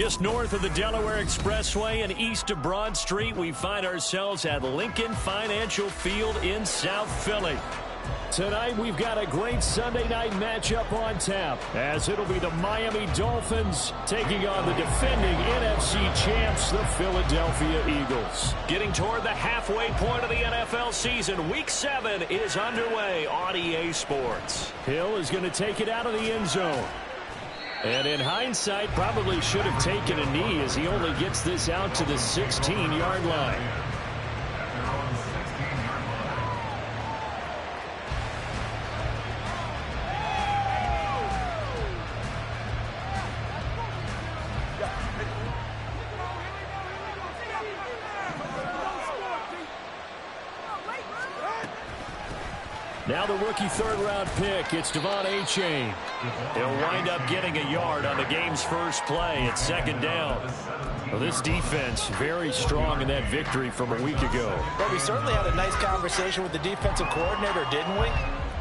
Just north of the Delaware Expressway and east of Broad Street, we find ourselves at Lincoln Financial Field in South Philly. Tonight, we've got a great Sunday night matchup on tap, as it'll be the Miami Dolphins taking on the defending NFC champs, the Philadelphia Eagles. Getting toward the halfway point of the NFL season, Week 7 is underway on EA Sports. Hill is going to take it out of the end zone. And in hindsight, probably should have taken a knee as he only gets this out to the 16-yard line. Now the rookie third-round pick, it's Devon Achane. He'll wind up getting a yard on the game's first play at second down. Well, this defense very strong in that victory from a week ago. Well, we certainly had a nice conversation with the defensive coordinator, didn't we?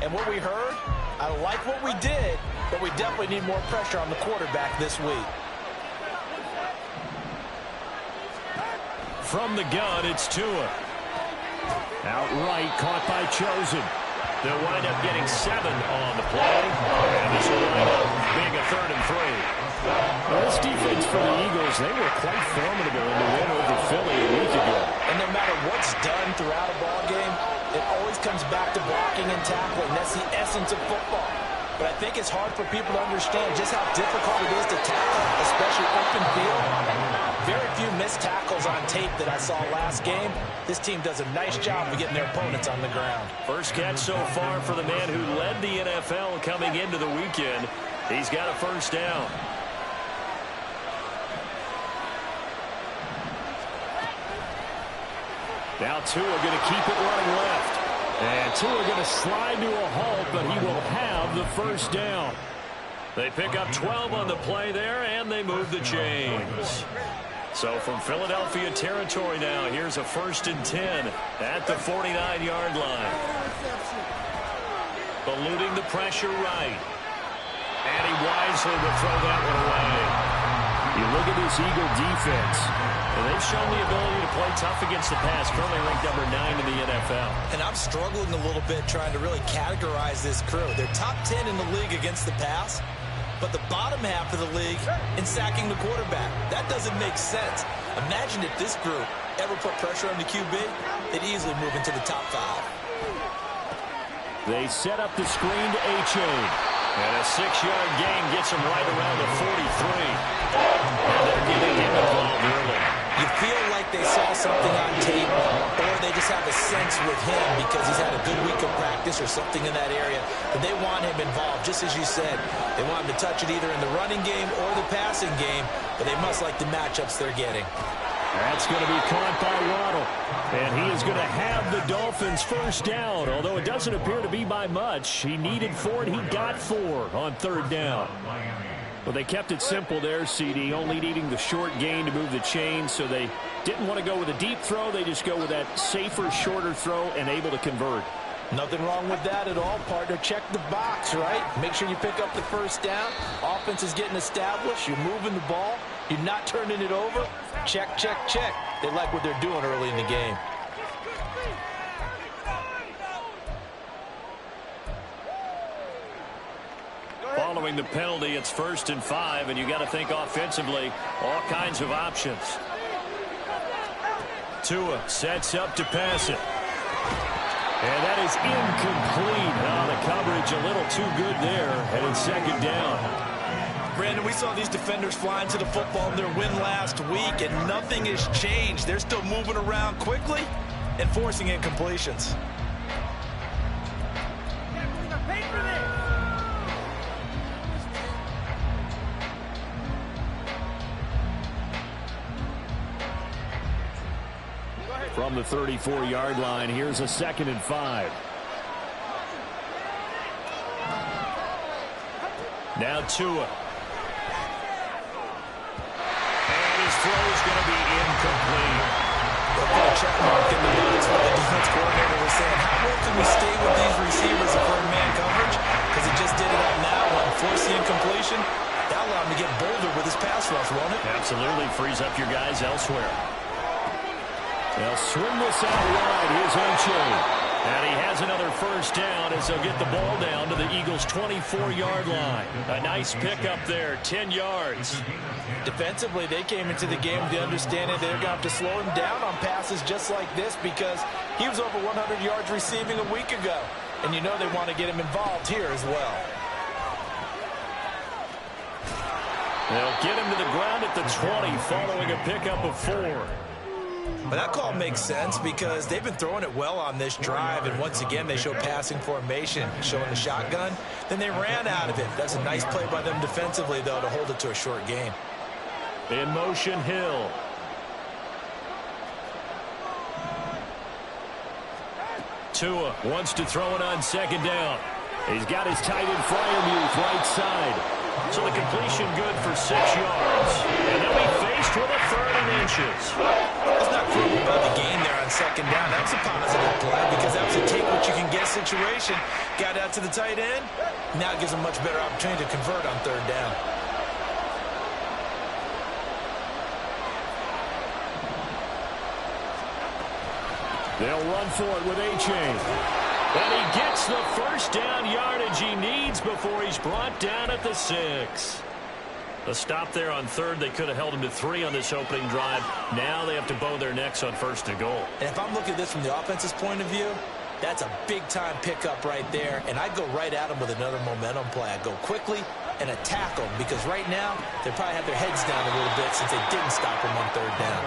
And what we heard, I like what we did, but we definitely need more pressure on the quarterback this week. From the gun, it's Tua. Outright caught by Chosen. They'll wind up getting 7 on the play. And this will wind up being a 3rd and 3. Well, this defense for the Eagles, they were quite formidable in the win over Philly a week ago. And no matter what's done throughout a ball game, it always comes back to blocking and tackling. That's the essence of football. But I think it's hard for people to understand just how difficult it is to tackle, especially open field. Very few missed tackles on tape that I saw last game. This team does a nice job of getting their opponents on the ground. First catch so far for the man who led the NFL coming into the weekend. He's got a first down. Now Tua going to keep it running left. And Tua going to slide to a halt, but he will have the first down. They pick up 12 on the play there, and they move the chains. So from Philadelphia territory now, here's a 1st and 10 at the 49-yard line. Eluding the pressure right. And he wisely will throw that one away. You look at this Eagle defense, and they've shown the ability to play tough against the pass, currently ranked number 9 in the NFL. And I'm struggling a little bit trying to really categorize this crew. They're top 10 in the league against the pass, but the bottom half of the league in sacking the quarterback. That doesn't make sense. Imagine if this group ever put pressure on the QB, they'd easily move into the top 5. They set up the screen to Achane. And a 6-yard gain gets him right around the 43. And they're getting him involved early. You feel like they saw something on tape, or they just have a sense with him because he's had a good week of practice or something in that area. But they want him involved, just as you said. They want him to touch it either in the running game or the passing game, but they must like the matchups they're getting. That's going to be caught by Waddle. And he is going to have the Dolphins first down, although it doesn't appear to be by much. He needed 4, and he got 4 on 3rd down. Well, they kept it simple there, CD, only needing the short gain to move the chains, so they didn't want to go with a deep throw. They just go with that safer, shorter throw and able to convert. Nothing wrong with that at all, partner. Check the box, right? Make sure you pick up the first down. Offense is getting established. You're moving the ball. You're not turning it over. Check, check, check. They like what they're doing early in the game. Following the penalty, it's 1st and 5, and you got to think offensively, all kinds of options. Tua sets up to pass it. And that is incomplete. The coverage a little too good there, and it's 2nd down. Brandon, we saw these defenders flying to the football in their win last week, and nothing has changed. They're still moving around quickly and forcing incompletions. From the 34-yard line, here's a 2nd and 5. Now Tua. And his throw is going to be incomplete. Check mark in the notes where the defense coordinator was saying, how well can we stay with these receivers if we're in man coverage? Because he just did it on that one. Force the incompletion. That now allow him to get bolder with his pass rush, won't it? Absolutely. Frees up your guys elsewhere. They'll swing this out wide. Here's Achane. And he has another first down as they'll get the ball down to the Eagles' 24-yard line. A nice pickup there, 10 yards. Defensively, they came into the game with the understanding they're going to have to slow him down on passes just like this because he was over 100 yards receiving a week ago. And you know they want to get him involved here as well. They'll get him to the ground at the 20 following a pickup of 4. But that call makes sense because they've been throwing it well on this drive, and once again they show passing formation, showing the shotgun. Then they ran out of it. That's a nice play by them defensively, though, to hold it to a short game. In motion, Hill. Tua wants to throw it on second down. He's got his tight end Freiermuth right side. So the completion good for 6 yards. And they'll be faced with a 3rd and inches. Let's not fool about the gain there on second down. That was a positive play because that was a take-what-you-can-get situation. Got out to the tight end. Now it gives them a much better opportunity to convert on 3rd down. They'll run for it with Achane. And he gets the first down yardage he needs before he's brought down at the 6. A stop there on 3rd. They could have held him to 3 on this opening drive. Now they have to bow their necks on 1st and goal. And if I'm looking at this from the offense's point of view, that's a big-time pickup right there. And I'd go right at him with another momentum play. I'd go quickly and attack them because right now they probably have their heads down a little bit since they didn't stop him on 3rd down.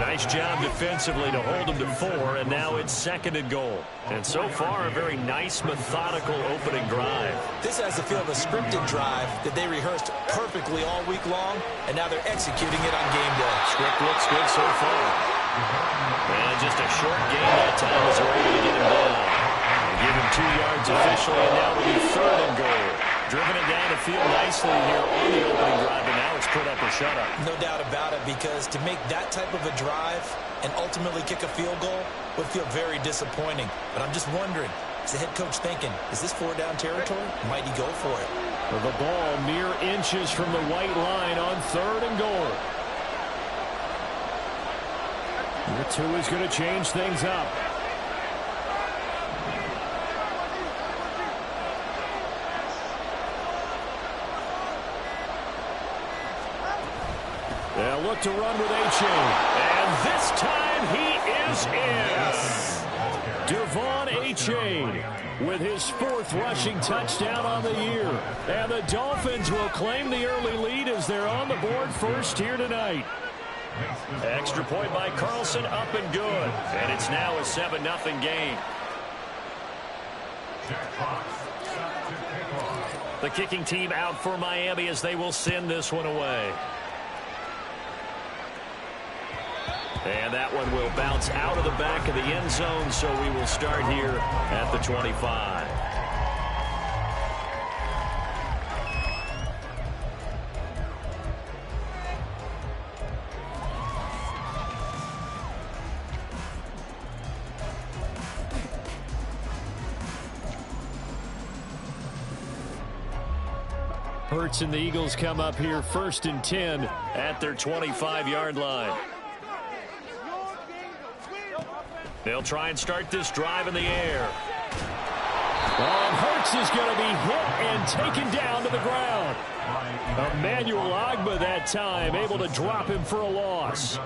Nice job defensively to hold him to 4, and now it's 2nd and goal. And so far, a very nice, methodical opening drive. This has the feel of a scripted drive that they rehearsed perfectly all week long, and now they're executing it on game day. Script looks good so far. And just a short gain that time as they're able to get him down. They give him 2 yards officially, and now it'll be 3rd and goal. Driven it down the field nicely here on the opening drive, and now it's put up or shut up. No doubt about it, because to make that type of a drive and ultimately kick a field goal would feel very disappointing. But I'm just wondering, is the head coach thinking, is this 4-down territory? Might he go for it? With the ball mere inches from the white line on 3rd and goal. Number 2 is going to change things up. They'll look to run with Achane. And this time he is in. Devon Achane with his 4th rushing touchdown on the year. And the Dolphins will claim the early lead as they're on the board first here tonight. Extra point by Carlson, up and good. And it's now a 7-0 game. The kicking team out for Miami as they will send this one away. And that one will bounce out of the back of the end zone, so we will start here at the 25. Hurts and the Eagles come up here 1st and 10 at their 25-yard line. They'll try and start this drive in the air. And Hurts is going to be hit and taken down to the ground. Emmanuel Ogbah that time able to drop him for a loss.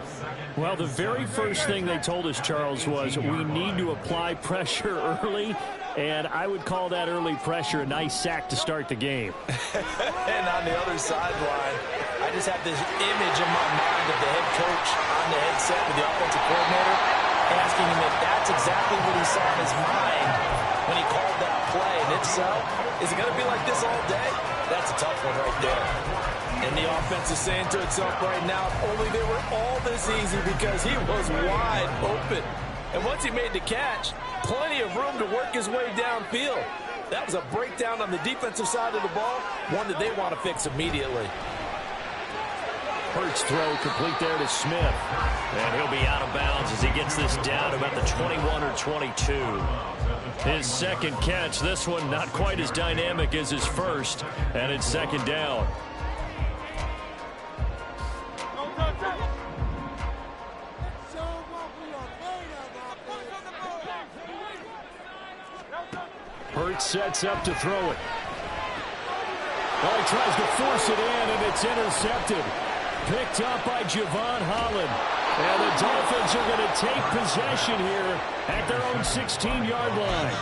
Well, the very first thing they told us, Charles, was we need to apply pressure early, and I would call that early pressure a nice sack to start the game. And on the other sideline, I just have this image in my mind of the head coach on the headset with the offensive coordinator asking him if that's exactly what he saw in his mind when he called that play. And if so, is it going to be like this all day? That's a tough one right there. And the offense is saying to itself right now, if only they were all this easy, because he was wide open. And once he made the catch, plenty of room to work his way downfield. That was a breakdown on the defensive side of the ball, one that they want to fix immediately. Hurts throw complete there to Smith. And he'll be out of bounds as he gets this down about the 21 or 22. His 2nd catch, this one not quite as dynamic as his first, and it's 2nd down. Herbert sets up to throw it. Well, he tries to force it in, and it's intercepted. Picked up by Javon Holland. And the Dolphins are going to take possession here at their own 16-yard line.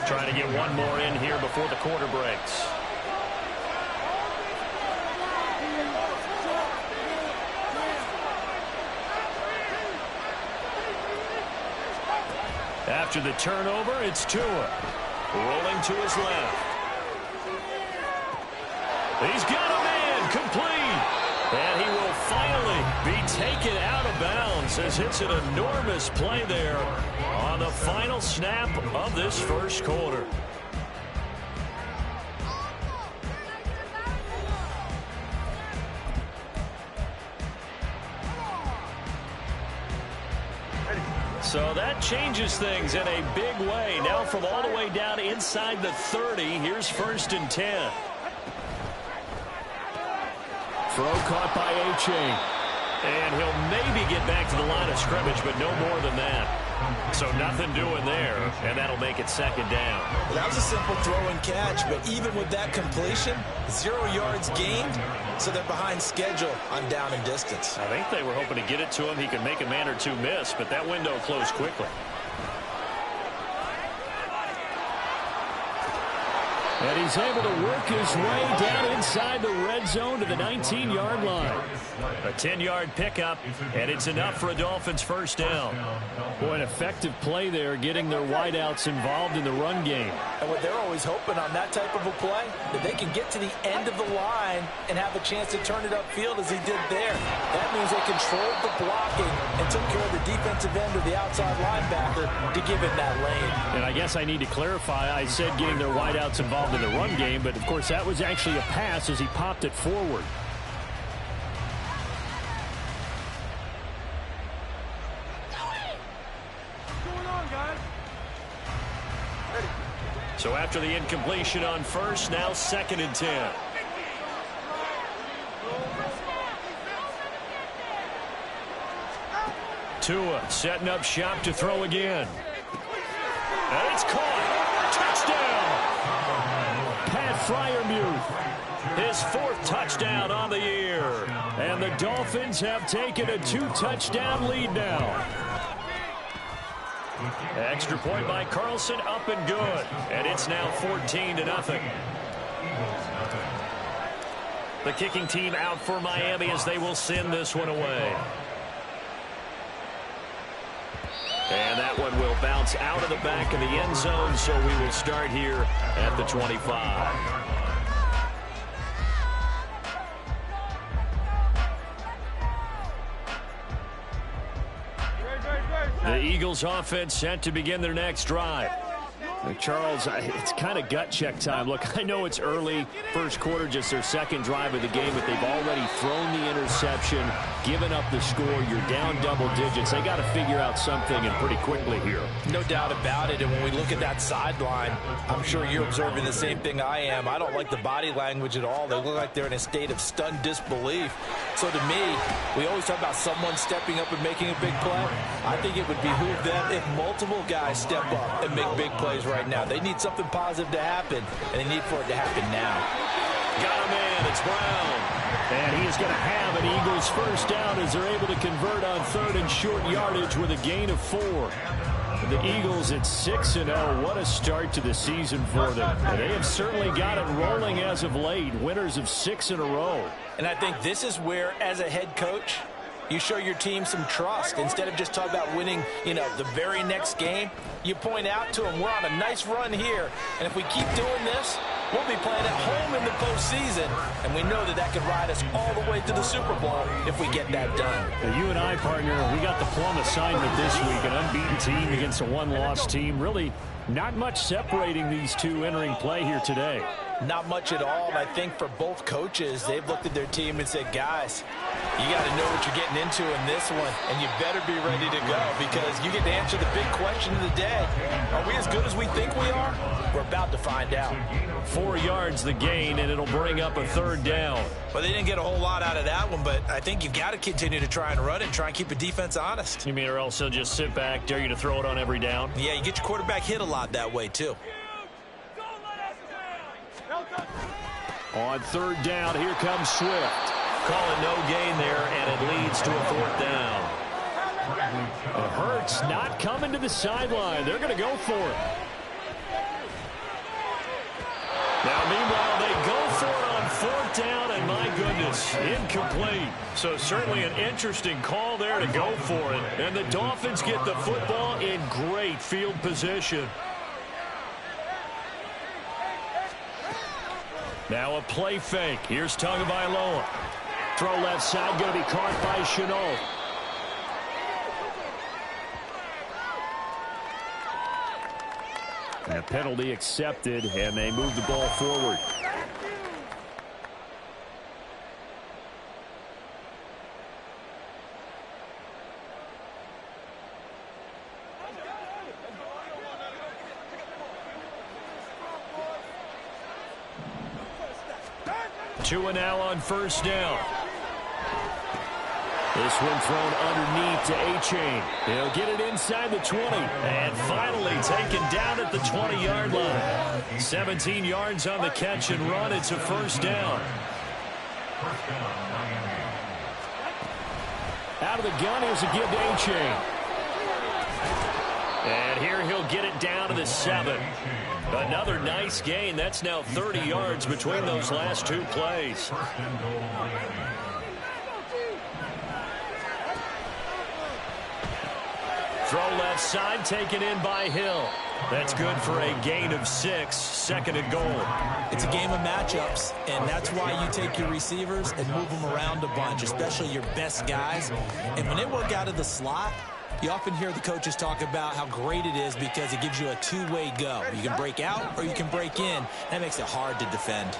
Trying to get one more in here before the quarter breaks. After the turnover, it's Tua. Rolling to his left. He's got a man complete. And he will finally be taken out of bounds as it's an enormous play there on the final snap of this first quarter. So that changes things in a big way. Now from all the way down inside the 30, here's 1st and 10. Throw caught by A-Chain. And he'll maybe get back to the line of scrimmage, but no more than that. So nothing doing there, and that'll make it 2nd down. Well, that was a simple throw and catch, but even with that completion, 0 yards gained, so they're behind schedule on down and distance. I think they were hoping to get it to him. He could make a man or two miss, but that window closed quickly. And he's able to work his way down inside the red zone to the 19-yard line. A 10-yard pickup, and it's enough for a Dolphins 1st down. Boy, an effective play there, getting their wideouts involved in the run game. And what they're always hoping on that type of a play, that they can get to the end of the line and have a chance to turn it upfield as he did there. That means they controlled the blocking and took care of the defensive end or the outside linebacker to give him that lane. And I guess I need to clarify, I said getting their wideouts involved in the run game, but of course that was actually a pass as he popped it forward. So after the incompletion on 1st, now 2nd and 10. Tua setting up shop to throw again. And it's caught. Touchdown! Pat Freiermuth, his 4th touchdown on the year. And the Dolphins have taken a 2-touchdown lead now. Extra point by Carlson, up and good. And it's now 14-0. The kicking team out for Miami as they will send this one away. And that one will bounce out of the back of the end zone, so we will start here at the 25. The Eagles offense set to begin their next drive. Charles, it's kind of gut check time. Look, I know it's early, first quarter, just their 2nd drive of the game, but they've already thrown the interception, given up the score. You're down double digits. They got to figure out something, and pretty quickly here. No doubt about it, and when we look at that sideline, I'm sure you're observing the same thing I am. I don't like the body language at all. They look like they're in a state of stunned disbelief. So to me, we always talk about someone stepping up and making a big play. I think it would behoove them if multiple guys step up and make big plays right now. They need something positive to happen, and they need for it to happen now. Got a man, it's Brown. And he is going to have an Eagles 1st down as they're able to convert on 3rd and short yardage with a gain of 4. The Eagles at 6-0. What a start to the season for them. And they have certainly got it rolling as of late. Winners of 6 in a row. And I think this is where, as a head coach, you show your team some trust. Instead of just talking about winning, the very next game, you point out to them, we're on a nice run here. And if we keep doing this, we'll be playing at home in the postseason. And we know that could ride us all the way to the Super Bowl if we get that done. Now, you and I, partner, we got the plum assignment this week. An unbeaten team against a one-loss team. Really not much separating these two entering play here today. Not much at all. And I think for both coaches, they've looked at their team and said, guys, you got to know what you're getting into in this one, and you better be ready to go because you get to answer the big question of the day. Are we as good as we think we are? We're about to find out. 4 yards the gain, and it'll bring up a third down. Well, they didn't get a whole lot out of that one, but I think you've got to continue to try and run it and try and keep the defense honest. You mean or else they'll just sit back, dare you to throw it on every down? Yeah, you get your quarterback hit a lot that way, too. On third down, here comes Swift. Call it no gain there, and it leads to a fourth down. Hurts not coming to the sideline. They're going to go for it. Now, meanwhile, they go for it on fourth down, and my goodness, incomplete. So certainly an interesting call there to go for it. And the Dolphins get the football in great field position. Now a play fake. Here's Tagovailoa. Throw left side, going to be caught by Shenault. And a penalty accepted, and they move the ball forward. Two and now on first down. This one thrown underneath to Achane. He'll get it inside the 20. And finally taken down at the 20-yard line. 17 yards on the catch and run. It's a first down. Out of the gun, here's a give to Achane. And here he'll get it down to the 7. Another nice gain. That's now 30 yards between those last two plays. Throw left side, taken in by Hill. That's good for a gain of 6, second and goal. It's a game of matchups, and that's why you take your receivers and move them around a bunch, especially your best guys. And when they work out of the slot, you often hear the coaches talk about how great it is because it gives you a two-way go. You can break out or you can break in. That makes it hard to defend.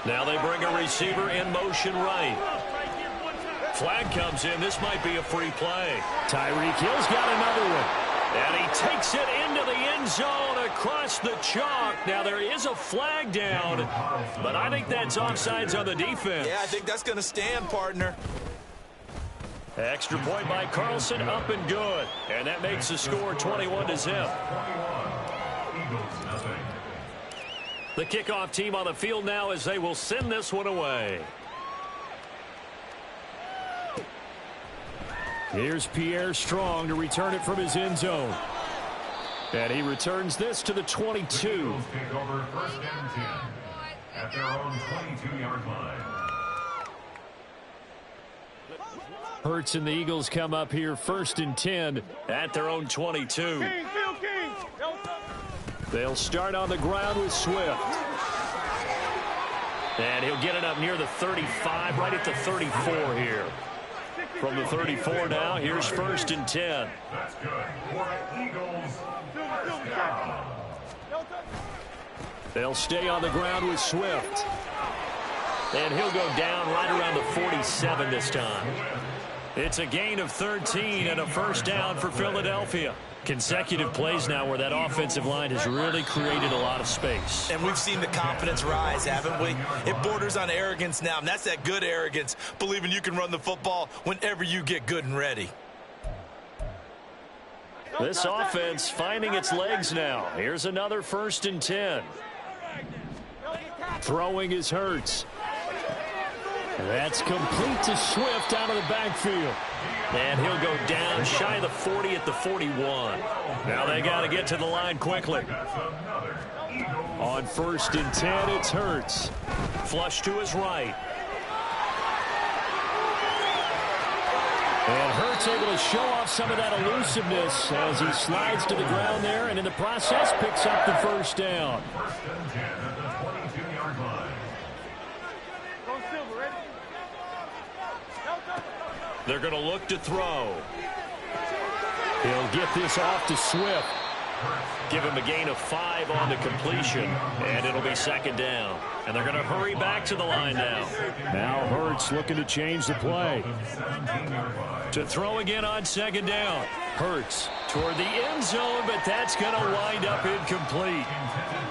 Now they bring a receiver in motion right. Flag comes in. This might be a free play. Tyreek Hill's got another one. And he takes it into the end zone across the chalk. Now there is a flag down, but I think that's offsides on the defense. Yeah, I think that's going to stand, partner. Extra point by Carlson, up and good. And that makes the score 21-0. The kickoff team on the field now as they will send this one away. Here's Pierre Strong to return it from his end zone. And he returns this to the 22. Eagles take over first and 10 at their own 22-yard line. Hurts and the Eagles come up here first and 10 at their own 22. They'll start on the ground with Swift. And he'll get it up near the 35, right at the 34 here. From the 34 now, here's first and 10. That's good for the Eagles. First down. They'll stay on the ground with Swift. And he'll go down right around the 47 this time. It's a gain of 13 and a first down for Philadelphia. Consecutive plays now where that offensive line has really created a lot of space. And we've seen the confidence rise, haven't we? It borders on arrogance now, and that's that good arrogance, believing you can run the football whenever you get good and ready. This offense finding its legs now. Here's another first and 10. Throwing is Hurts. That's complete to Swift out of the backfield. And he'll go down shy of the 40 at the 41. Now they got to get to the line quickly. On first and 10, it's Hurts. Flush to his right. And Hurts able to show off some of that elusiveness as he slides to the ground there, and in the process picks up the first down. First and 10 at the 22-yard line. They're going to look to throw. He'll get this off to Swift. Give him a gain of 5 on the completion, and it'll be second down. And they're going to hurry back to the line now. Now Hurts looking to change the play. To throw again on second down. Hurts toward the end zone, but that's going to wind up incomplete.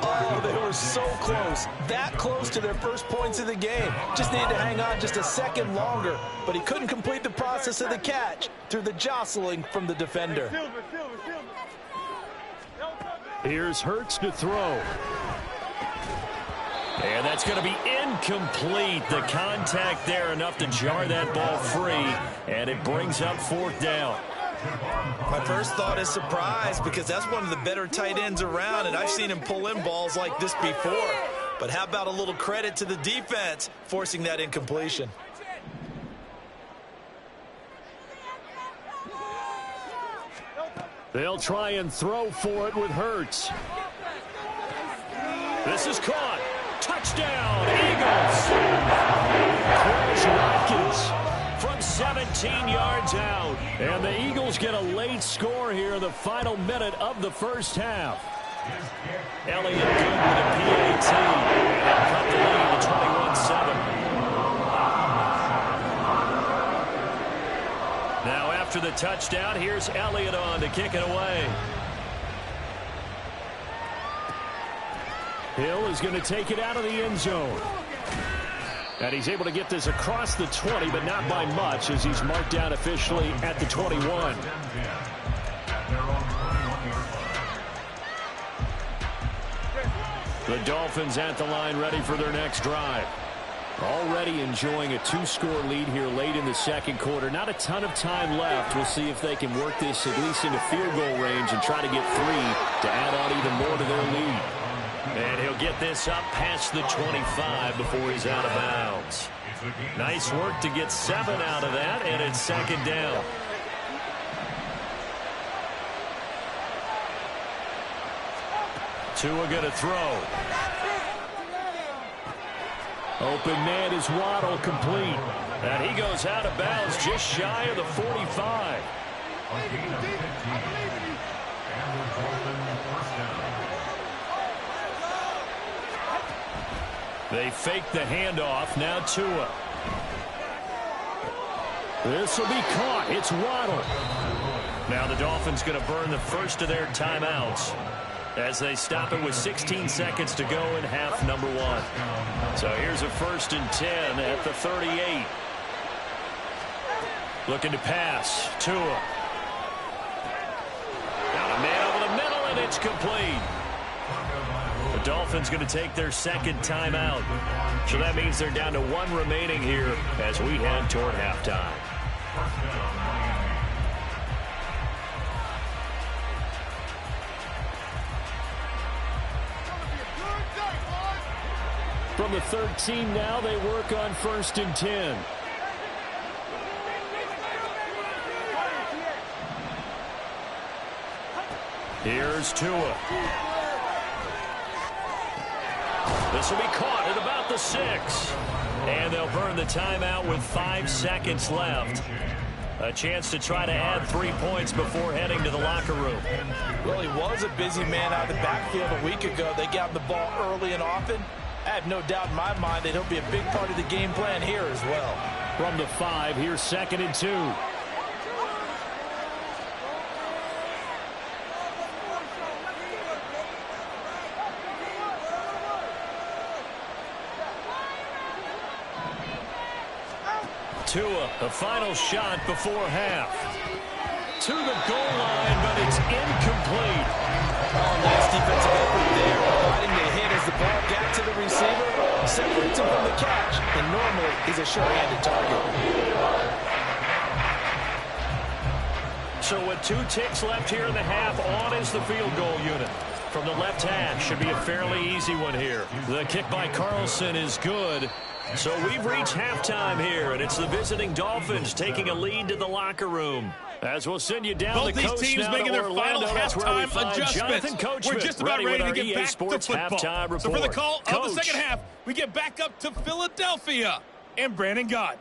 Oh, they were so close. That close to their first points of the game. Just needed to hang on just a second longer, but he couldn't complete the process of the catch through the jostling from the defender. Here's Hurts to throw. And that's going to be incomplete. The contact there enough to jar that ball free, and it brings up fourth down. My first thought is surprise, because that's one of the better tight ends around, and I've seen him pull in balls like this before. But how about a little credit to the defense forcing that incompletion? They'll try and throw for it with Hurts. This is caught. Touchdown, Eagles. Quez Watkins from 17 yards out. And the Eagles get a late score here in the final minute of the first half. Elliott good with a PAT. And cut the lead to 21-7. Now after the touchdown, here's Elliott on to kick it away. Hill is going to take it out of the end zone. And he's able to get this across the 20, but not by much, as he's marked down officially at the 21. The Dolphins at the line, ready for their next drive. Already enjoying a 2-score lead here late in the second quarter. Not a ton of time left. We'll see if they can work this at least into field goal range and try to get 3 to add on even more to their lead. And he'll get this up past the 25 before he's out of bounds. Nice work to get 7 out of that, and it's second down. Tua going to throw. Open man is Waddle, complete. And he goes out of bounds just shy of the 45. They fake the handoff. Now Tua. This will be caught. It's Waddle. Now the Dolphins going to burn the first of their timeouts as they stop it with 16 seconds to go in half number 1. So here's a 1st and 10 at the 38. Looking to pass. Tua. Got a man over the middle, and it's complete. The Dolphins going to take their second timeout. So that means they're down to 1 remaining here as we head toward halftime. From the 13 now, they work on 1st and 10. Here's Tua. This will be caught at about the 6. And they'll burn the timeout with 5 seconds left. A chance to try to add 3 points before heading to the locker room. Well, he was a busy man out of the backfield a week ago. They got the ball early and often. I have no doubt in my mind that he'll be a big part of the game plan here as well. From the 5, here's 2nd and 2. Tua, the final shot before half. To the goal line, but it's incomplete. Oh, nice defensive effort there, providing the hit as the ball got to the receiver, separates him from the catch, and normally he's a sure-handed target. So with 2 ticks left here in the half, on is the field goal unit. From the left hash, should be a fairly easy one here. The kick by Carlson is good. So we've reached halftime here, and it's the visiting Dolphins taking a lead to the locker room. As we'll send you down both the coast these teams now making to their Orlando. final That's where we halftime find adjustments. Jonathan Coachman, We're just about ready to get EA back Sports to football. halftime So for the report. call Coach. of the second half, we get back up to Philadelphia and Brandon Gott.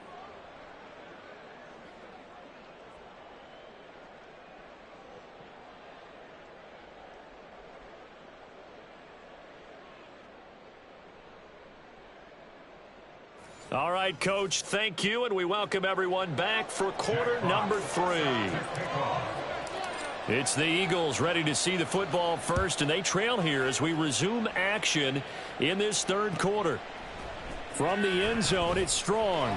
All right, Coach, thank you, and we welcome everyone back for quarter number 3. It's the Eagles ready to see the football first, and they trail here as we resume action in this third quarter. From the end zone, it's Strong.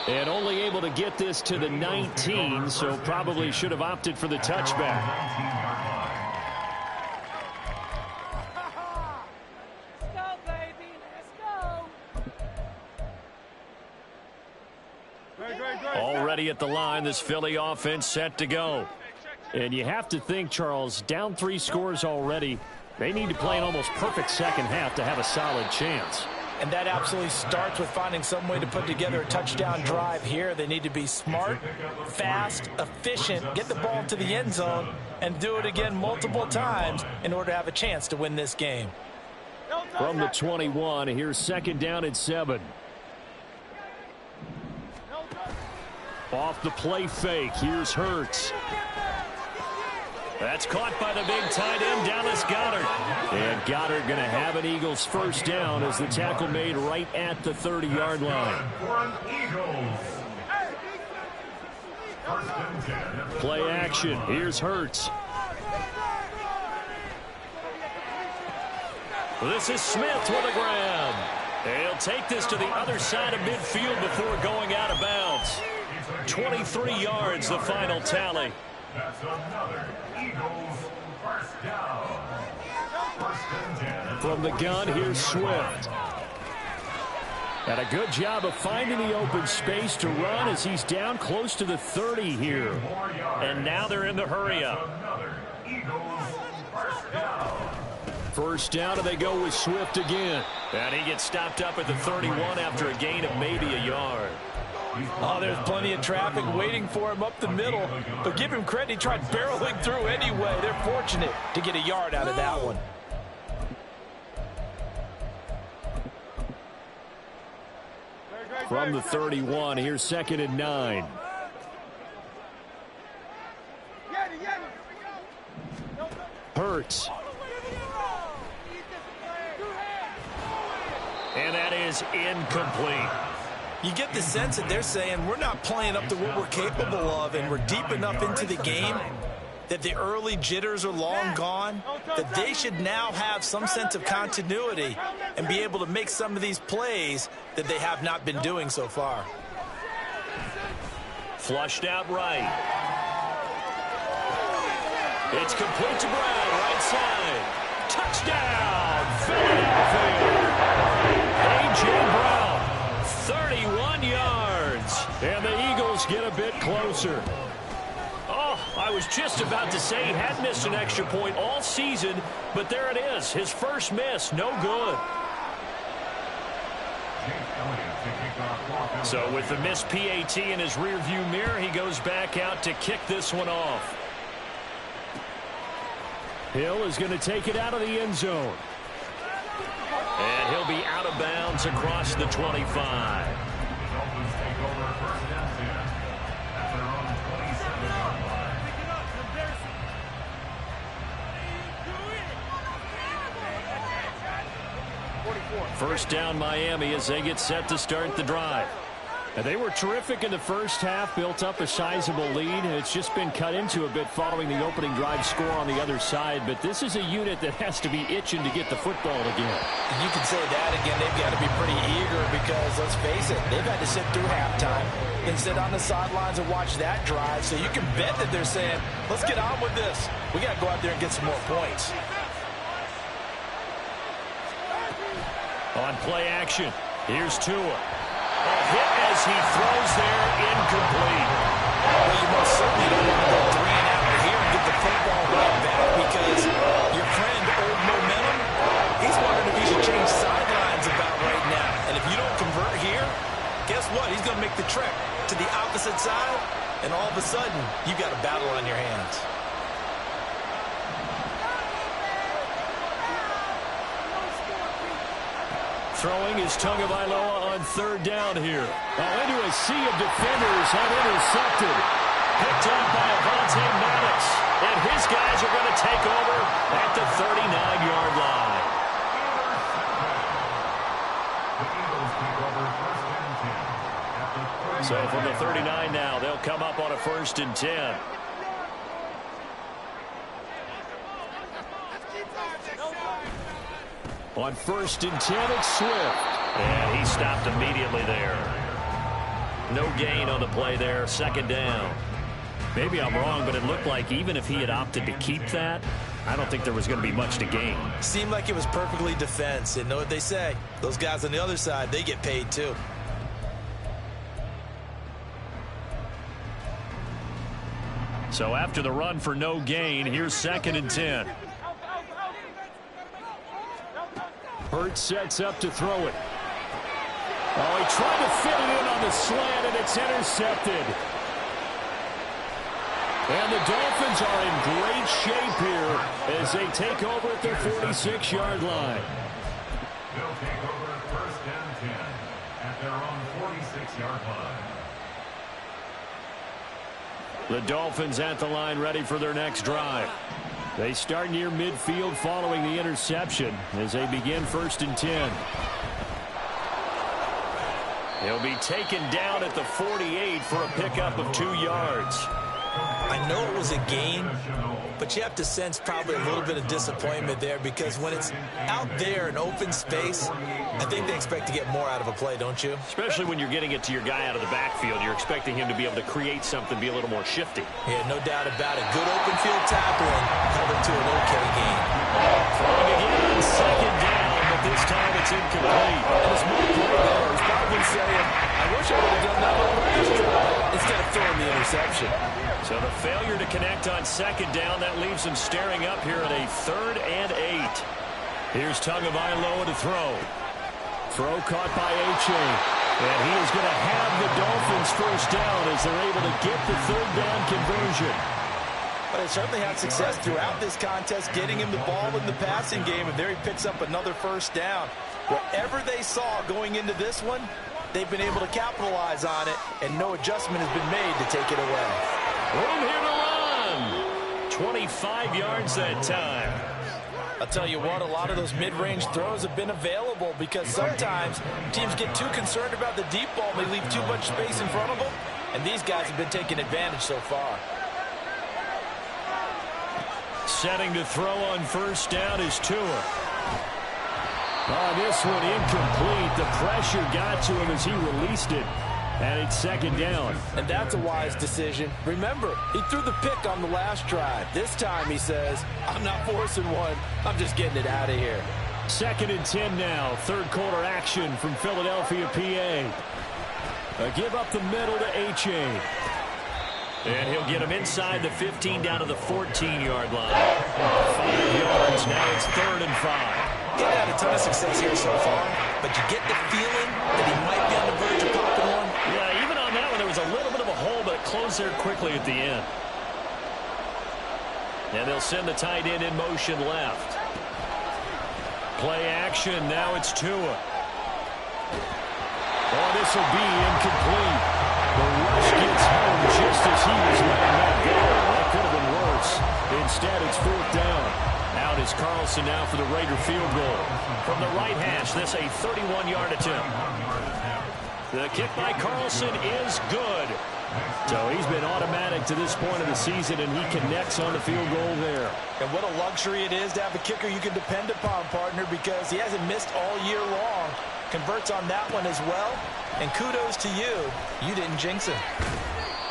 And only able to get this to the 19, so probably should have opted for the touchback. Let's go, baby. Let's go. Already at the line, this Philly offense set to go. And you have to think, Charles, down 3 scores already. They need to play an almost perfect second half to have a solid chance. And that absolutely starts with finding some way to put together a touchdown drive here. They need to be smart, fast, efficient, get the ball to the end zone, and do it again multiple times in order to have a chance to win this game. From the 21, here's second down and 7. Off the play fake, here's Hurts. That's caught by the big tight end, Dallas Goedert. And Goedert going to have an Eagles first down as the tackle made right at the 30-yard line. Play action. Here's Hurts. This is Smith with a grab. He'll take this to the other side of midfield before going out of bounds. 23 yards, the final tally. That's another Eagles first down. From the gun, here's Swift. And a good job of finding the open space to run as he's down close to the 30 here. And now they're in the hurry-up. First down, and they go with Swift again. And he gets stopped up at the 31 after a gain of maybe a yard. Oh, there's plenty of traffic waiting for him up the middle. But give him credit, he tried barreling through anyway. They're fortunate to get a yard out of that one. From the 31, here's second and 9. Hurts. And that is incomplete. You get the sense that they're saying we're not playing up to what we're capable of, and we're deep enough into the game that the early jitters are long gone, that they should now have some sense of continuity and be able to make some of these plays that they have not been doing so far. Flushed out right. It's complete to Brown, right side. Touchdown, Philadelphia. A.J. Brown, 31 yards. And the Eagles get a bit closer. Oh, I was just about to say he had missed an extra point all season, but there it is. His first miss, no good. So with the missed PAT in his rearview mirror, he goes back out to kick this one off. Hill is going to take it out of the end zone. And he'll be out of bounds across the 25. First down Miami as they get set to start the drive. And they were terrific in the first half, built up a sizable lead. It's just been cut into a bit following the opening drive score on the other side. But this is a unit that has to be itching to get the football again. You can say that again. They've got to be pretty eager because, let's face it, they've had to sit through halftime and sit on the sidelines and watch that drive. So you can bet that they're saying, let's get on with this. We got to go out there and get some more points. On play action, here's Tua. A hit as he throws there, incomplete. Well, you most certainly don't want to go 3 and out of here and get the football right back because your friend, Old Momentum, he's wondering if he should change sidelines about right now. And if you don't convert here, guess what? He's going to make the trek to the opposite side, and all of a sudden, you got a battle on your hands. Throwing is Tagovailoa on third down here. Into a sea of defenders, unintercepted. Picked up by Avonte Maddox. And his guys are going to take over at the 39-yard line. The Eagles take over first and So from the 39 now, they'll come up on a 1st and 10. On 1st and 10, it's Swift. And he stopped immediately there. No gain on the play there, 2nd down. Maybe I'm wrong, but it looked like even if he had opted to keep that, I don't think there was going to be much to gain. Seemed like it was perfectly defense. And know what they say? Those guys on the other side, they get paid too. So after the run for no gain, here's 2nd and 10. Hurts sets up to throw it. Oh, he tried to fit it in on the slant, and it's intercepted. And the Dolphins are in great shape here as they take over at their 46-yard line. They'll take over at 1st and 10 at their own 46-yard line. The Dolphins at the line ready for their next drive. They start near midfield following the interception as they begin 1st and 10. He'll be taken down at the 48 for a pickup of 2 yards. I know it was a gain, but you have to sense probably a little bit of disappointment there because when it's out there in open space, I think they expect to get more out of a play, don't you? Especially when you're getting it to your guy out of the backfield. You're expecting him to be able to create something, be a little more shifty. Yeah, no doubt about it. Good open field tackling, covered to an okay gain. Throwing again, 2nd down, but this time it's incomplete. And it's more play there. He's probably saying, I wish I would have done that on the last drive instead of throwing the interception. So the failure to connect on 2nd down, that leaves him staring up here at a 3rd and 8. Here's Tagovailoa to throw. Throw caught by Achane. And he is going to have the Dolphins 1st down as they're able to get the 3rd down conversion. But they certainly had success throughout this contest, getting him the ball in the passing game, and there he picks up another 1st down. Whatever they saw going into this one, they've been able to capitalize on it, and no adjustment has been made to take it away. Room here to run. 25 yards that time. I'll tell you what, a lot of those mid-range throws have been available because sometimes teams get too concerned about the deep ball and they leave too much space in front of them, and these guys have been taking advantage so far. Setting to throw on 1st down is Tua. Oh, this one incomplete. The pressure got to him as he released it. And it's 2nd down. And that's a wise decision. Remember, he threw the pick on the last drive. This time he says, I'm not forcing one. I'm just getting it out of here. 2nd and 10 now. 3rd quarter action from Philadelphia, PA. A give up the middle to Achane. And he'll get him inside the 15 down to the 14-yard line. 5 yards. Now it's 3rd and 5. He's had a ton of success here so far, but you get the feeling that he might be on the verge of popping one. Yeah, even on that one, there was a little bit of a hole, but it closed there quickly at the end. And they'll send the tight end in motion left. Play action. Now it's Tua. Oh, this will be incomplete. The rush gets home just as he was letting that go. That could have been worse. Instead, it's 4th down. Out is Carlson now for the Raider field goal. From the right hash, this a 31-yard attempt. The kick by Carlson is good. So he's been automatic to this point of the season, and he connects on the field goal there. And what a luxury it is to have a kicker you can depend upon, partner, because he hasn't missed all year long. Converts on that one as well. And kudos to you. You didn't jinx him.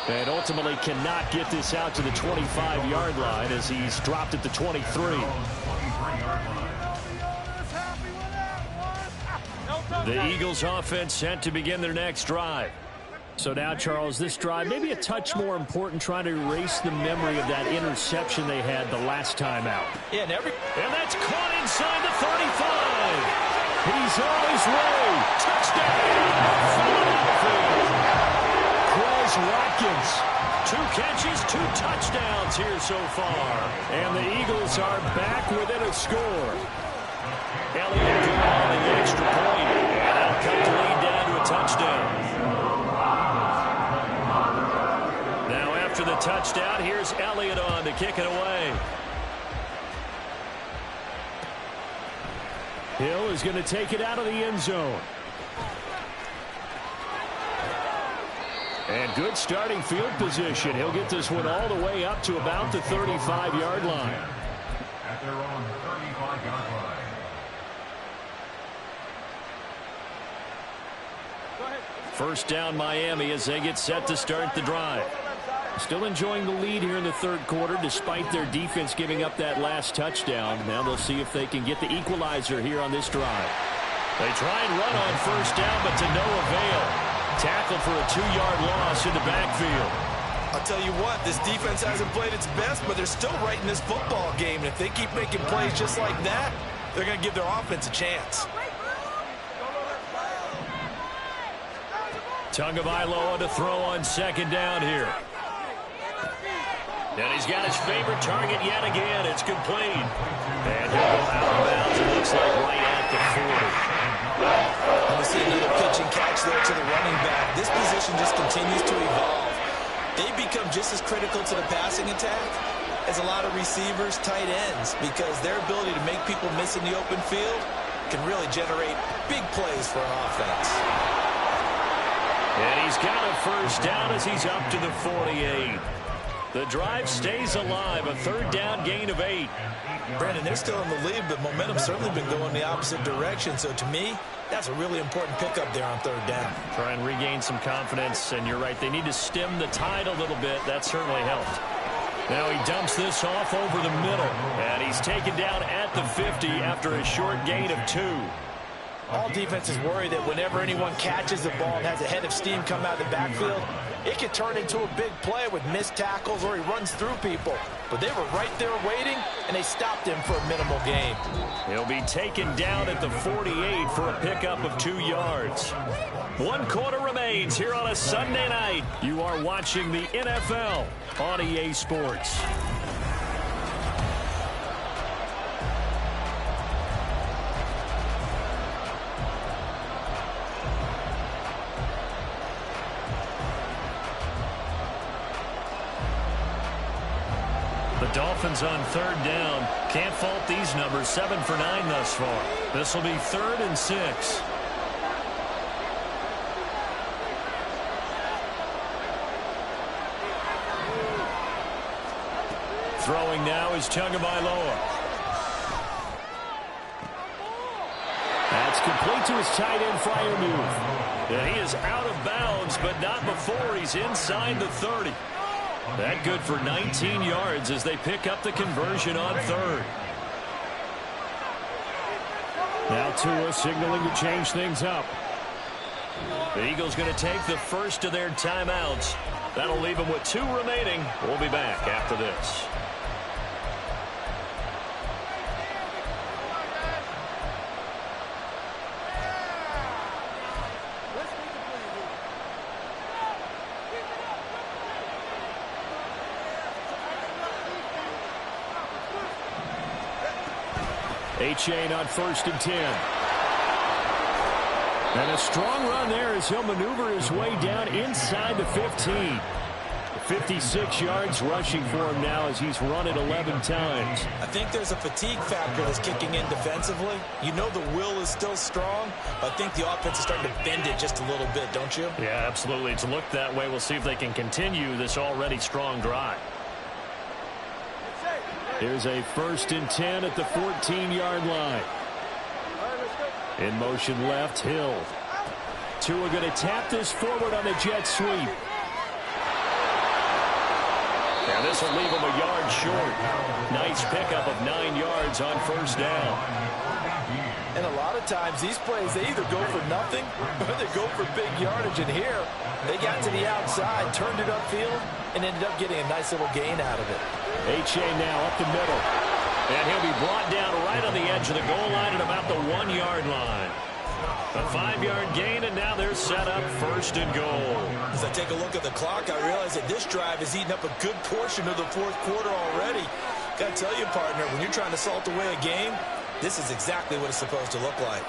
And ultimately cannot get this out to the 25-yard line as he's dropped at the 23. The Eagles offense set to begin their next drive. So now, Charles, this drive maybe a touch more important, trying to erase the memory of that interception they had the last time out. Yeah, and that's caught inside the 35. He's on his way. Touchdown. Quez Watkins. 2 catches, 2 touchdowns here so far. And the Eagles are back within a score. Elliott drawing the extra point. And that'll cut the lead down to a touchdown. Now after the touchdown, here's Elliott on to kick it away. Hill is going to take it out of the end zone. good starting field position. He'll get this one all the way up to about the 35-yard line. At their own 35-yard line. First down Miami as they get set to start the drive. Still enjoying the lead here in the third quarter despite their defense giving up that last touchdown. Now they'll see if they can get the equalizer here on this drive. They try and run on first down, but to no avail. Tackled for a 2-yard loss in the backfield. I'll tell you what, this defense hasn't played its best, but they're still right in this football game. And if they keep making plays just like that, they're going to give their offense a chance. Tagovailoa to throw on second down here. And he's got his favorite target yet again. It's complete. And he'll go out of bounds. It looks like right at the 40. And we see another pitch and catch there to the running back. This position just continues to evolve. They become just as critical to the passing attack as a lot of receivers, tight ends, because their ability to make people miss in the open field can really generate big plays for an offense. And he's got a first down as he's up to the 48. The drive stays alive, a third down gain of 8. Brandon, they're still in the lead, but momentum's certainly been going the opposite direction. So to me, that's a really important pickup there on third down. Try and regain some confidence, and you're right, they need to stem the tide a little bit. That certainly helped. Now he dumps this off over the middle, and he's taken down at the 50 after a short gain of 2. All defenses worry that whenever anyone catches the ball and has a head of steam come out of the backfield, it can turn into a big play with missed tackles or he runs through people. But they were right there waiting, and they stopped him for a minimal gain. He'll be taken down at the 48 for a pickup of 2 yards. 1 quarter remains here on a Sunday night. You are watching the NFL on EA Sports. The Dolphins on third down. Can't fault these numbers. 7 for 9 thus far. This will be 3rd and 6. Throwing now is Tagovailoa. That's complete to his tight end Freiermuth. And he is out of bounds, but not before he's inside the 30. That good for 19 yards as they pick up the conversion on third. Now Tua signaling to change things up. The Eagles going to take the first of their timeouts. That'll leave them with 2 remaining. We'll be back after this. Achane on 1st and 10. And a strong run there as he'll maneuver his way down inside the 15. 56 yards rushing for him now as he's run it 11 times. I think there's a fatigue factor that's kicking in defensively. You know the will is still strong, but I think the offense is starting to bend it just a little bit, don't you? Yeah, absolutely. It's looked that way. We'll see if they can continue this already strong drive. Here's a 1st and 10 at the 14-yard line. In motion left, Hill. Tua going to tap this forward on the jet sweep. And this will leave him a yard short. Nice pickup of 9 yards on first down. And a lot of times these plays, they either go for nothing or they go for big yardage. And here, they got to the outside, turned it upfield, and ended up getting a nice little gain out of it. Achane now up the middle. And he'll be brought down right on the edge of the goal line at about the 1-yard line. A 5-yard gain, and now they're set up 1st and goal. As I take a look at the clock, I realize that this drive has eaten up a good portion of the 4th quarter already. Got to tell you, partner, when you're trying to salt away a game, this is exactly what it's supposed to look like.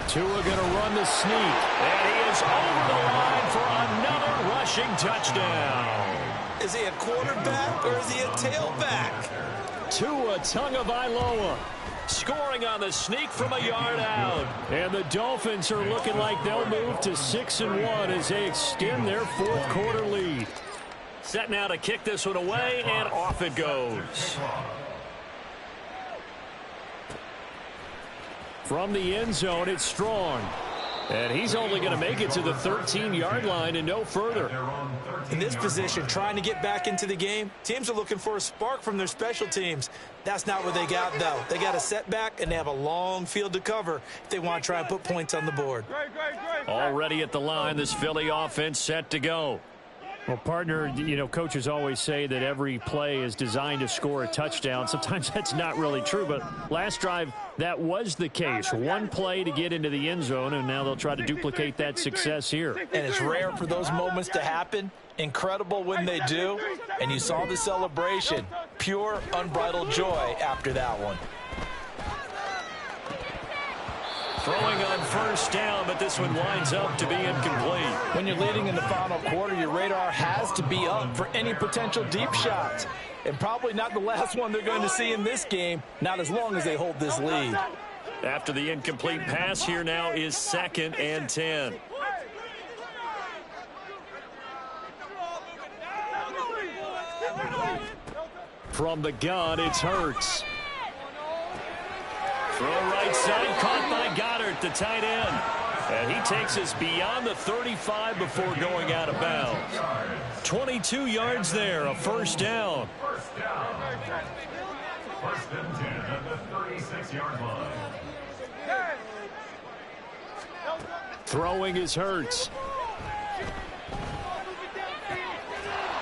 Tua going to run the sneak, and he is over the line for another rushing touchdown. Is he a quarterback or is he a tailback? Tua Tagovailoa scoring on the sneak from a yard out. And the Dolphins are looking like they'll move to 6-1 as they extend their fourth quarter lead. Set now to kick this one away, and off it goes. From the end zone, it's Strong. And he's only going to make it to the 13-yard line and no further. In this position, trying to get back into the game, teams are looking for a spark from their special teams. That's not what they got, though. They got a setback, and they have a long field to cover if they want to try and put points on the board. Already at the line, this Philly offense set to go. Well, partner, you know, coaches always say that every play is designed to score a touchdown. Sometimes that's not really true, but last drive, that was the case. One play to get into the end zone, and now they'll try to duplicate that success here. And it's rare for those moments to happen. Incredible when they do. And you saw the celebration. Pure, unbridled joy after that one. Throwing on first down, but this one winds up to be incomplete. When you're leading in the final quarter, your radar has to be up for any potential deep shots. And probably not the last one they're going to see in this game, not as long as they hold this lead. After the incomplete pass, here now is 2nd and 10. From the gun, it's Hurts. Throw right side, caught by Goddard, the tight end. And he takes us beyond the 35 before going out of bounds. 22 yards there, a first down. First down. First and 10 at the 36-yard line. Throwing is Hurts.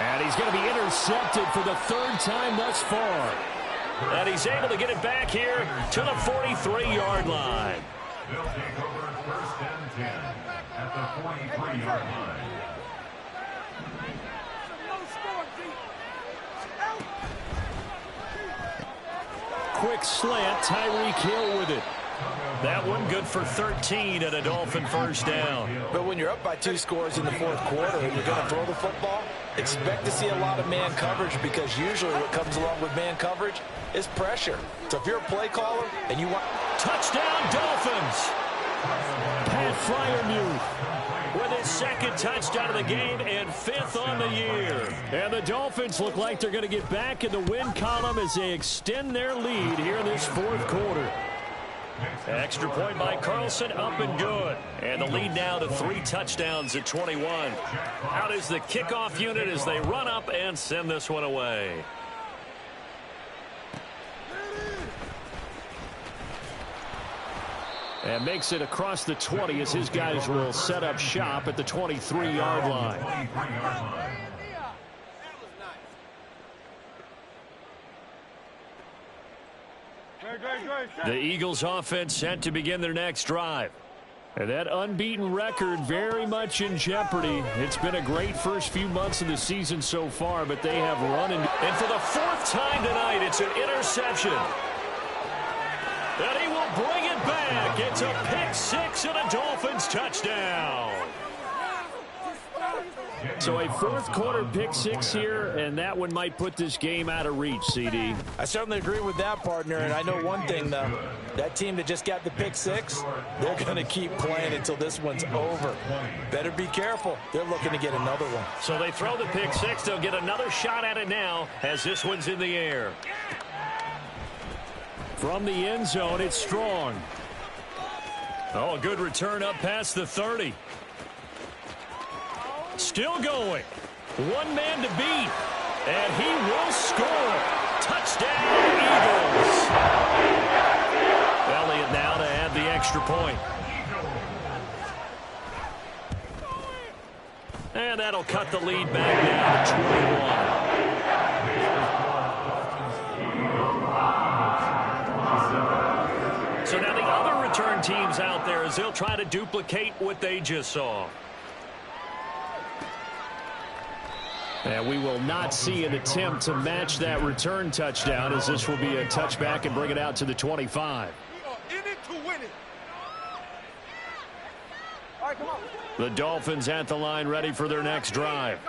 And he's going to be intercepted for the 3rd time thus far. And he's able to get it back here to the 43-yard line. They'll take over first and 10 at the 43-yard line. Quick slant, Tyreek Hill with it. That one good for 13 and a Dolphin first down. But when you're up by 2 scores in the 4th quarter and you're going to throw the football, expect to see a lot of man coverage, because usually what comes along with man coverage is pressure. So if you're a play caller and you want... Touchdown, Dolphins! Pat Freiermuth with his 2nd touchdown of the game and 5th on the year. And the Dolphins look like they're going to get back in the win column as they extend their lead here in this 4th quarter. Extra point by Carlson, up and good. And the lead now to 3 touchdowns at 21. Out is the kickoff unit as they run up and send this one away. And makes it across the 20 as his guys will set up shop at the 23-yard line. The Eagles offense set to begin their next drive. And that unbeaten record very much in jeopardy. It's been a great first few months of the season so far, but they have run and for the 4th time tonight, it's an interception. And he will bring it back. It's a pick 6 and a Dolphins touchdown. So a 4th quarter pick 6 here, and that one might put this game out of reach, CD. I certainly agree with that, partner, and I know one thing, though. That team that just got the pick 6, they're going to keep playing until this one's over. Better be careful. They're looking to get another one. So they throw the pick 6. They'll get another shot at it now as this one's in the air. From the end zone, it's Strong. Oh, a good return up past the 30. Still going. One man to beat. And he will score. Touchdown, Eagles. Elliott now to add the extra point. And that'll cut the lead back down to 21. So now the other return teams out there as they'll try to duplicate what they just saw. And we will not see an attempt to match that return touchdown, as this will be a touchback and bring it out to the 25. In it to win it. All right, come on. The Dolphins at the line, ready for their next drive.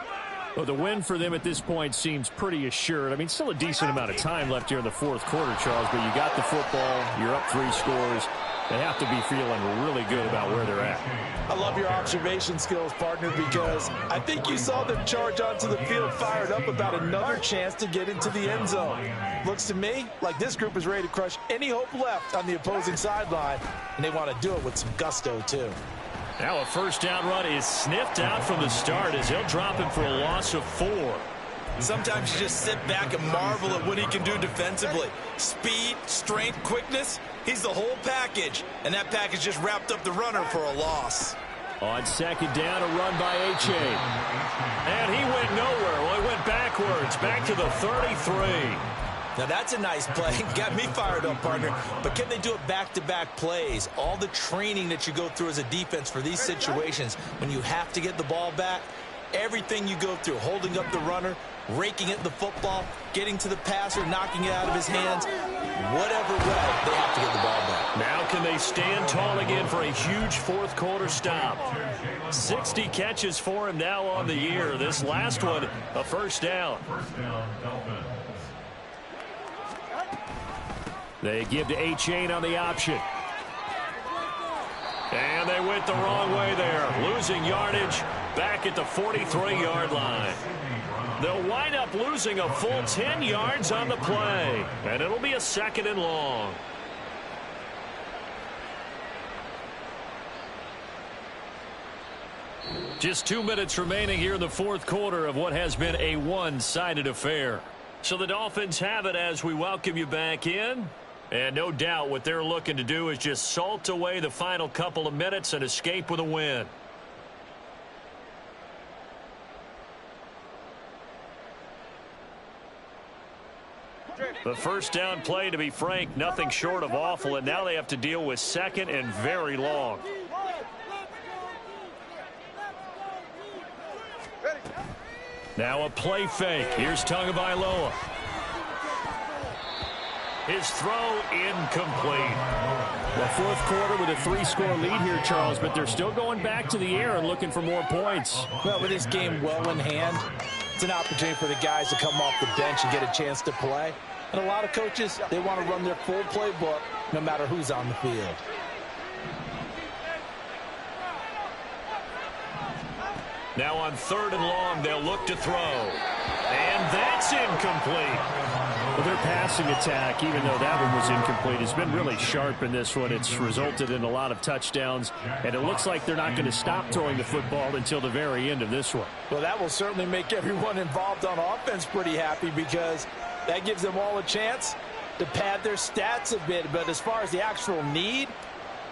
Well, the win for them at this point seems pretty assured. I mean, still a decent amount of time left here in the fourth quarter, Charles, but you got the football, you're up 3 scores. They have to be feeling really good about where they're at. I love your observation skills, partner, because I think you saw them charge onto the field fired up about another chance to get into the end zone. Looks to me like this group is ready to crush any hope left on the opposing sideline, and they want to do it with some gusto, too. Now a first down run is sniffed out from the start as he'll drop him for a loss of 4. Sometimes you just sit back and marvel at what he can do defensively. Speed, strength, quickness, he's the whole package. And that package just wrapped up the runner for a loss. On second down, a run by H.A. And he went nowhere. Well, he went backwards, back to the 33. Now that's a nice play. Got me fired up, partner. But can they do it back-to-back plays? All the training that you go through as a defense for these situations, when you have to get the ball back, everything you go through, holding up the runner, raking at the football, getting to the passer, knocking it out of his hands, whatever way, they have to get the ball back. Now can they stand tall again for a huge fourth quarter stop? 60 catches for him now on the year. This last one, a first down. They give to H.A. on the option. And they went the wrong way there, losing yardage back at the 43-yard line. They'll wind up losing a full 10 yards on the play, and it'll be a 2nd and long. Just 2 minutes remaining here in the fourth quarter of what has been a one-sided affair. So the Dolphins have it as we welcome you back in. And no doubt what they're looking to do is just salt away the final couple of minutes and escape with a win. The first down play, to be frank, nothing short of awful, and now they have to deal with 2nd and very long. Now a play fake. Here's Tagovailoa. His throw incomplete. The fourth quarter with a 3-score lead here, Charles, but they're still going back to the air and looking for more points. Well, with this game well in hand, it's an opportunity for the guys to come off the bench and get a chance to play. And a lot of coaches, they want to run their full playbook no matter who's on the field. Now on 3rd and long, they'll look to throw. And that's incomplete. Well, their passing attack, even though that one was incomplete, has been really sharp in this one. It's resulted in a lot of touchdowns, and it looks like they're not going to stop throwing the football until the very end of this one. Well, that will certainly make everyone involved on offense pretty happy because that gives them all a chance to pad their stats a bit. But as far as the actual need,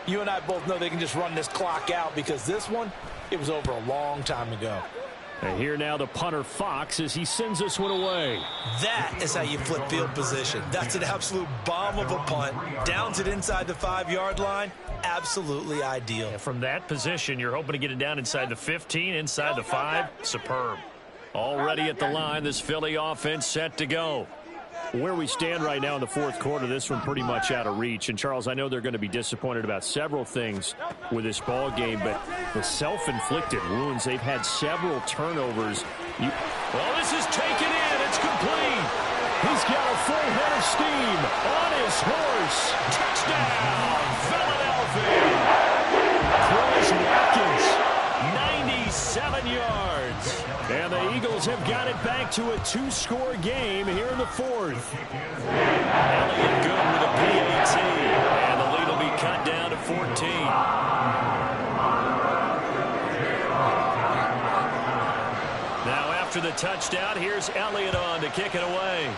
you and I both know they can just run this clock out because this one, it was over a long time ago. And here now the punter Fox as he sends this one away. That is how you flip field position. That's an absolute bomb of a punt. Downs it inside the 5-yard line. Absolutely ideal. And from that position, you're hoping to get it down inside the 15, inside the 5. Superb. Already at the line, this Philly offense set to go. Where we stand right now in the fourth quarter, this one pretty much out of reach. And, Charles, I know they're going to be disappointed about several things with this ball game, but the self-inflicted wounds, they've had several turnovers. Well, this is taken in. It's complete. He's got a full head of steam on his horse. Touchdown, Philadelphia. Chris Watkins, 97 yards. And the Eagles have got it back to a 2-score game here in the fourth. Elliott good with a PAT. And the lead will be cut down to 14. Now after the touchdown, here's Elliott on to kick it away.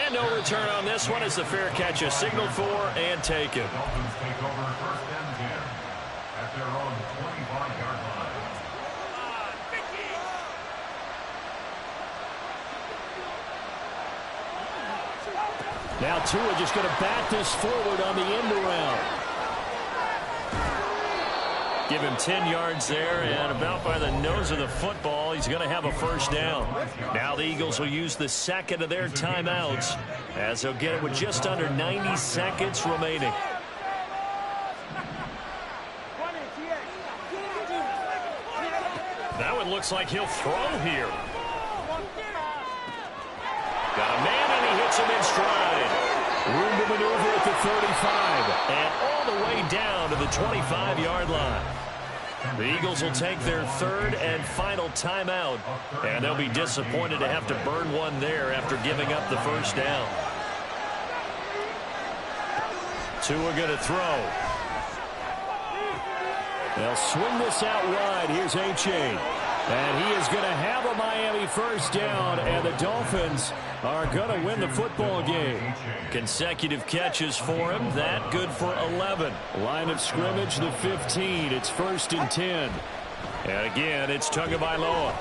And no return on this one as the fair catch is signaled for and taken. Dolphins take over 1st and 10 at their own 25-yard line. Now Tua just going to bat this forward on the end around. Give him 10 yards there, and about by the nose of the football, he's going to have a first down. Now the Eagles will use the 2nd of their timeouts as they'll get it with just under 90 seconds remaining. That one looks like he'll throw here. Got a man, and he hits him in stride. Room to maneuver at the 35. And all the way down to the 25-yard line. The Eagles will take their third and final timeout. And they'll be disappointed to have to burn one there after giving up the first down. Tua going to throw. They'll swing this out wide. Here's Achane. And he is going to have a Miami first down, and the Dolphins are going to win the football game. Consecutive catches for him. That good for 11. Line of scrimmage, the 15. It's 1st and 10. And again, it's Tagovailoa.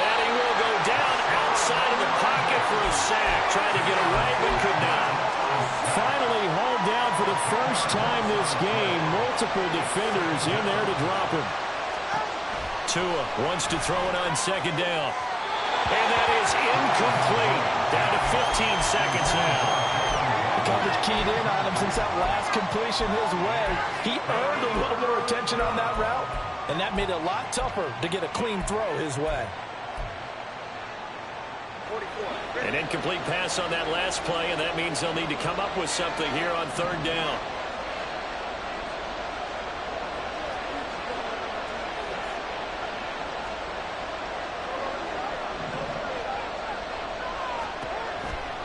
And he will go down outside of the pocket for a sack. Trying to get away, but could not. Finally hauled down for the first time this game. Multiple defenders in there to drop him. Tua wants to throw it on second down. And that is incomplete. Down to 15 seconds now. The coverage keyed in on him since that last completion his way. He earned a little more attention on that route, and that made it a lot tougher to get a clean throw his way. An incomplete pass on that last play, and that means they'll need to come up with something here on third down.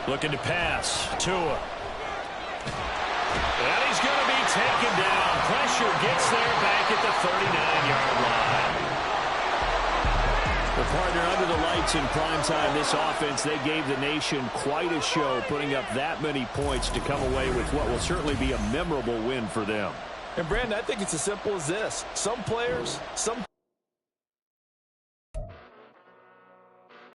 Looking to pass. Tua. And he's going to be taken down. Pressure gets there back at the 39-yard line. The partner under the lights in primetime, this offense, they gave the nation quite a show, putting up that many points to come away with what will certainly be a memorable win for them. And, Brandon, I think it's as simple as this. Some players, some